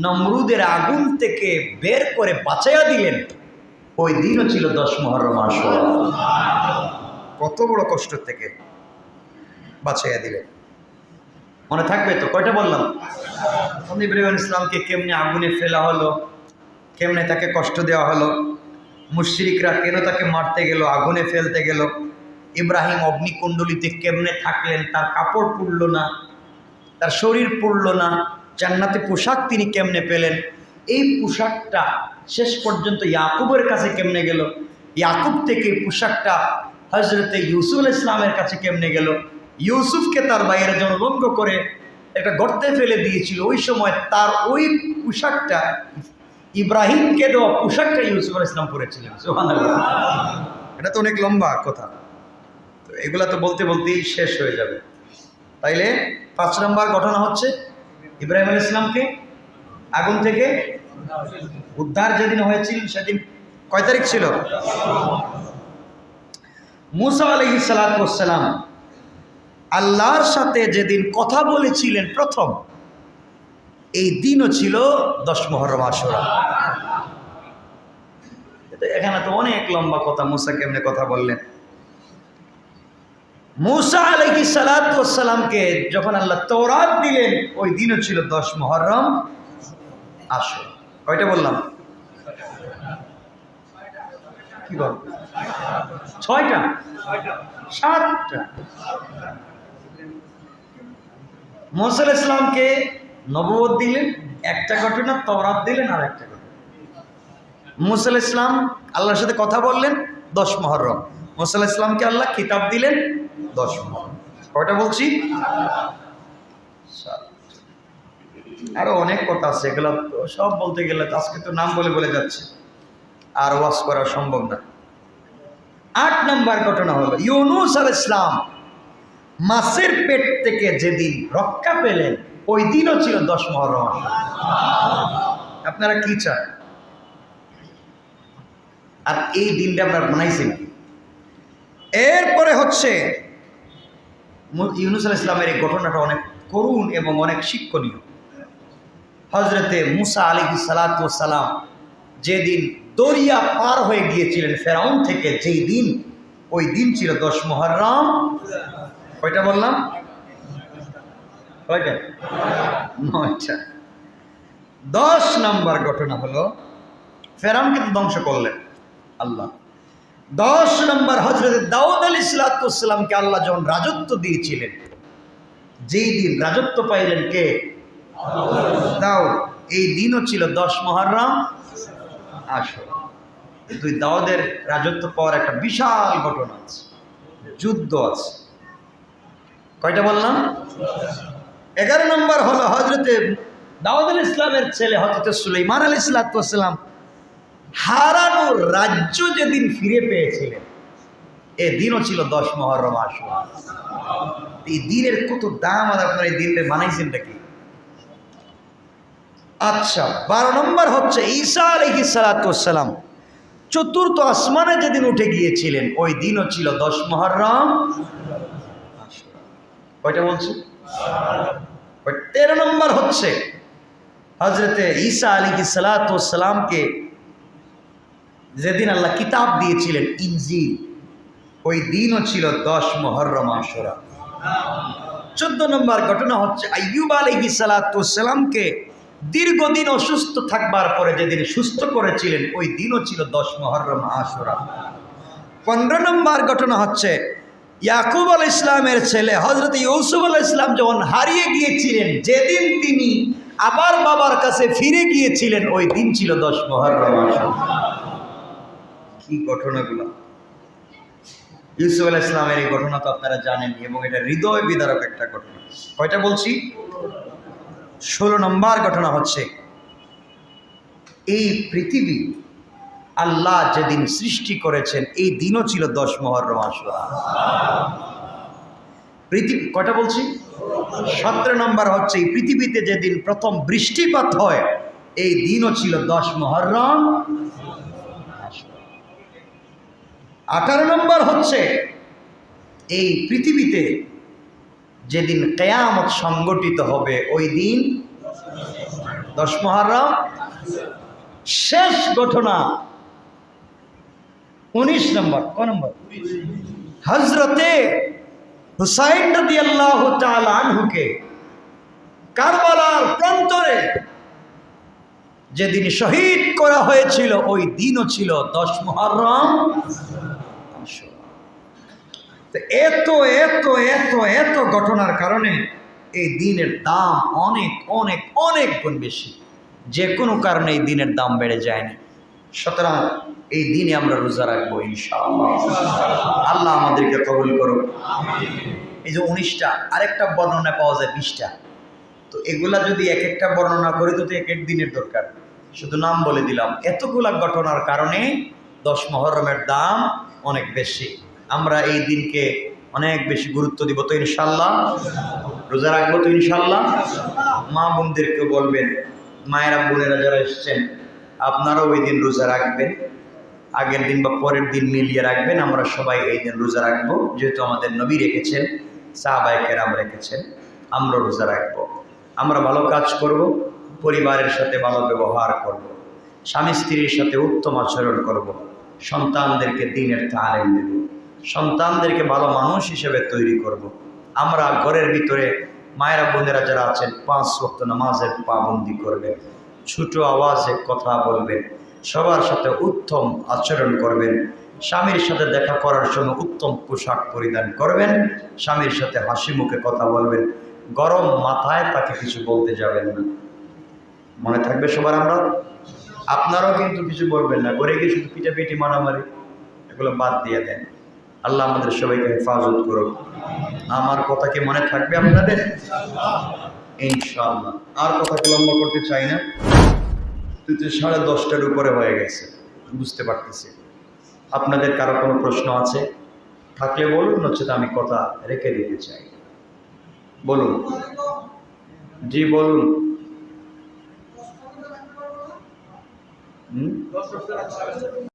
নমরুদের আগুন থেকে বের করে বাঁচাইয়া দিলেন, ওই দিনও ছিল 10 মুহররম আশুরা। কত বড় কষ্ট থেকে বাঁচাইয়া দিলেন। মনে থাকবে তো? কয়টা বললাম? ইব্রাহিম ইসলামকে কেমনে আগুনে ফেলা হলো, কেমনে তাকে কষ্ট দেওয়া হলো, মুশরিকরা কেন তাকে মারতে গেল, আগুনে ফেলতে গেল, ইব্রাহিম অগ্নিকুণ্ডলিতে কেমনে থাকলেন, তার কাপড় পুড়ল না, তার শরীর পুড়ল না, জান্নাতে পোশাক তিনি কেমনে পেলেন, এই পোশাকটা শেষ পর্যন্ত ইয়াকুবের কাছে কেমনে গেল, ইয়াকুব থেকে পোশাকটা হজরতে ইউসুফ ইসলামের কাছে কেমনে গেল, ইউসুফকে তার বাইরে জনভঙ্গ করে একটা গর্তে ফেলে দিয়েছিল, ওই সময় তার ওই পোশাকটা, ইব্রাহিমকে দেওয়া পোশাকটা ইউসুফ ইসলাম পরেছিলেন। সুবহানাল্লাহ। এটা তো অনেক লম্বা কথা, তো এগুলা তো বলতে বলতেই শেষ হয়ে যাবে। তাইলে 5 নম্বর ঘটনা হচ্ছে ইব্রাহিম আলাইহিস সালামকে আগুন থেকে উদ্ধার যেদিন হয়েছিল সেদিন কয় তারিখ ছিল? মুসা আলাইহিস সালাম আল্লাহর সাথে যেদিন কথা বলেছিলেন প্রথম, এই দিনও ছিল 10 মুহররম আশুরা। এখানে তো অনেক লম্বা কথা, মুসা কেমনে কথা বললেন। মুসা আলাইহিস সালামকে যখন আল্লাহ তাওরাত দিলেন, ওই দিনও ছিল 10 মুহররম আশুরা। কয়টা বললাম? কি বল? 6টা 7টা। মুসা আলাইহিস সালামকে নবুয়ত দিলেন একটা ঘটনা, তাওরাত দিলেন আর একটা ঘটনা। মুসা আলাইহিস সালাম আল্লাহর সাথে কথা বললেন 10 মুহররম। মুসা আলাইহিস সালামকে আল্লাহ কিতাব দিলেন 10 মুহররম। কয়টা বলছি? আরো অনেক কথা আছে, এগুলো সব বলতে গেলে আজকে তো নাম বলে বলে যাচ্ছে, আর ওয়াজ করা সম্ভব না। 8 নম্বর ঘটনা হলো ইউনূস আলাইহিস সালাম মাছের পেট থেকে যেদিন রক্ষা পেলেন, ওই দিনও ছিল 10 মুহররম। আপনারা কি চান? আর এই দিনটা আপনারা বানাইছেন কি? এরপরে হচ্ছে ইউনূস আলাইহিস সালামের এই ঘটনাটা অনেক করুণ এবং অনেক শিক্ষণীয়। হজরতে মুসা আলাইহিস সালাম যেদিন দরিয়া পার হয়ে গিয়েছিলেন ফেরাউন থেকে, যেই দিন, ওই দিন ছিল 10 মুহররম। কয়টা বললাম? কয়টা? 9টা। 10 নম্বর ঘটনা হলো ফেরাউনকে ধ্বংস করলেন আল্লাহ। 10 নম্বর হজরত দাউদ আলাইহিস সালামকে আল্লাহ যখন রাজত্ব দিয়েছিলেন, যেই দিন রাজত্ব পাইলেন কে? দাউদ। এই দিনও ছিল 10 মুহররম আশুরা। দুই দাউদের রাজত্ব পাওয়ার একটা বিশাল ঘটনা আছে, যুদ্ধ আছে। কয়টা বললাম? 11 নম্বর হলো হজরতে দাউদ আলাইহিস সালামের ছেলে হজরতে সুলাইমান আলাইহিস সালাম হারানো রাজ্য যেদিন ফিরে পেয়েছিলেন, এই দিনও ছিল 10 মুহররম আশুরা। এই দিনের কত দাম, আর আপনার এই দিনটা মানাইছেন নাকি? আচ্ছা, 12 নম্বর হচ্ছে ঈসা আলাইহিস সালাম চতুর্থ আসমানে যেদিন উঠে গিয়েছিলেন, ওই দিনও ছিল 10 মুহররম আশুরা। কয়টা বলছি? 13 নম্বর হচ্ছে হজরতে ঈসা আলাইহিস সালামকে যেদিন আল্লাহ কিতাব দিয়েছিলেন ইনজিল, ওই দিনও ছিল 10 মুহররম আশুরা। 14 নম্বর ঘটনা হচ্ছে আইয়ুব আলাইহিস সালামকে দীর্ঘদিন অসুস্থ থাকবার পরে যেদিন সুস্থ করেছিলেন, ওই দিনও ছিল 10 মুহররম আশুরা। 15 নম্বর ঘটনা হচ্ছে ইয়াকুব আলাইহিস সালামের ছেলে হযরত ইউসুফ আলাইহিস সালাম যখন হারিয়ে গিয়েছিলেন, যেদিন তিনি আবার বাবার কাছে ফিরে গিয়েছিলেন, ওই দিন ছিল 10 মুহররম আশুরা। কি ঘটনাগুলো! ইউসুফ আলাইহিস সালামের এই ঘটনা তো আপনারা জানেন, এবং এটা হৃদয় বিদারক একটা ঘটনা। কয়টা বলছি? 16 নম্বর ঘটনা হচ্ছে এই পৃথিবী আল্লাহ যেদিন সৃষ্টি করেছেন, এই দিনও ছিল 10 মুহররম আশুরা। পৃথিবী কয়টা বলছি? 17 নম্বর হচ্ছে এই পৃথিবীতে যেদিন প্রথম বৃষ্টিপাত হয়, এই দিনও ছিল 10 মুহররম আশুরা। 18 নম্বর হচ্ছে এই পৃথিবীতে যেদিন কিয়ামত সংগঠিত হবে, ওই দিন 10 মুহররম। শেষ ঘটনা 19 নম্বর। কোন নম্বর? হজরতে হুসাইন রাদিয়াল্লাহু তাআলা আনহুকে কারবালার প্রান্তরে যেদিন শহীদ করা হয়েছিল ওই দিনও ছিল 10 মুহররম। তো এত এত এত এত ঘটনার কারণে এই দিনের দাম অনেক অনেক অনেক গুণ বেশি। যে কোনো কারণে এই দিনের দাম বেড়ে যায়নি। সুতরাং এই দিনে আমরা রোজা রাখবো ইনশাআল্লাহ। আল্লাহ আমাদেরকে কবুল করুক। এই যে 19টা, আরেকটা বর্ণনা পাওয়া যায় 20টা। তো এগুলা যদি এক একটা বর্ণনা করি তো এক এক দিনের দরকার। শুধু নাম বলে দিলাম। এতগুলা ঘটনার কারণে 10 মুহররমের দাম অনেক বেশি। আমরা এই দিনকে অনেক বেশি গুরুত্ব দিব তো ইনশাআল্লাহ। রোজা রাখবো তো ইনশাআল্লাহ। মা বোনদেরকে বলবেন, মায়েরা বোনেরা যারা এসছেন আপনারাও ওই দিন রোজা রাখবেন। আগের দিন বা পরের দিন মিলিয়ে রাখবেন। আমরা সবাই এই দিন রোজা রাখবো। যেহেতু আমাদের নবী রেখেছেন, সাহাবায়ে কেরাম রেখেছেন, আমরা রোজা রাখবো। আমরা ভালো কাজ করব, পরিবারের সাথে ভালো ব্যবহার করব, স্বামী স্ত্রীর সাথে উত্তম আচরণ করব, সন্তানদেরকে দ্বীনের তালিম দেব, সন্তানদেরকে ভালো মানুষ হিসেবে তৈরি করব। আমরা ঘরের ভিতরে মায়েরা বোনেরা যারা আছেন 5 ওয়াক্ত নামাজের পাবন্দি করবেন, ছোট আওয়াজে কথা বলবেন, সবার সাথে উত্তম আচরণ করবেন, স্বামীর সাথে দেখা করার সময় উত্তম পোশাক পরিধান করবেন, স্বামীর সাথে হাসি মুখে কথা বলবেন, গরম মাথায় তাকে কিছু বলতে যাবেন না। মনে থাকবে সবার? আমরা আপনারাও কিন্তু কিছু বলবেন না, ঘরে গিয়ে শুধু পিটাপিটি মারামারি এগুলো বাদ দিয়ে দেন। আল্লাহ আমাদের সবাইকে হেফাজত করুক। আমার কথা কি মনে থাকবে আপনাদের? ইনশাআল্লাহ। আর কথাকে লম্বা করতে চাই না। 10:30 উপরে হয়ে গেছে, বুঝতে পারতেছি। আপনাদের কারো কোনো প্রশ্ন আছে থাকলে বলুন, নচেত আমি কথা রেখে দিতে চাই। বলুন। জি বলুন।